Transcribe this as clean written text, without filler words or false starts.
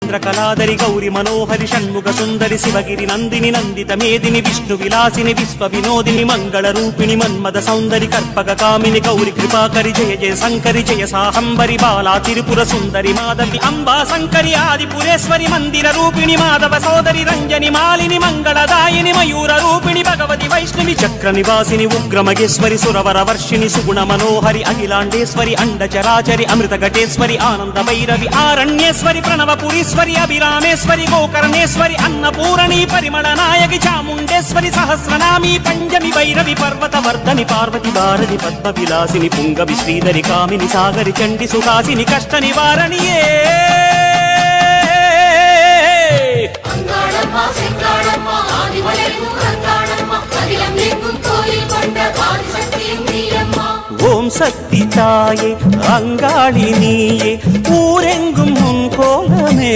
కళాదరి గౌరి మనోహరి షణ్ముఖ సుందరి శివగిరి నందిని నందిత మేదిని విష్ణు విలాసిని విశ్వ వినోదిని మంగళ రూపిణి మన్మద సౌందరి కర్పక కామిని గౌరి కృపాకరి జయ జయ శంకరి జయ సాహంబరి బాలా తిరుపుర సుందరి మాధవి అంబా శంకరి ఆదిపురేశ్వరి మందిర రూపిణి మాధవ సోదరి రంజని మాలిని మంగళదాయిని మయూర రూపిణి భగవతి వైష్ణవి చక్ర నివాసిని ఉగ్రమగేశ్వరి సురవర వర్షిణి సుగుణ మనోహరి అఖిలాండేశ్వరి అండచరాచరి అమృత ఘటేశ్వరి ఆనంద భైరవి ఆరణ్యేశ్వరి ప్రణవపురీశ్వరి అభిరామేశ్వరి గోకర్ణేశ్వరి అన్నపూరణి పరిమళ నాయకి చాముండేశ్వరి సహస్రనామి పంచమి భైరవి పర్వత వర్ధని పార్వతి భారతి పద్మ విలాసిని పుంగవి శ్రీధరి కామిని సాగరి చండి సుహాసిని కష్ట నివారణియే ஓம் சக்தி தாயே அங்காளி நீயே ஊரெங்கும் உன் கோலமே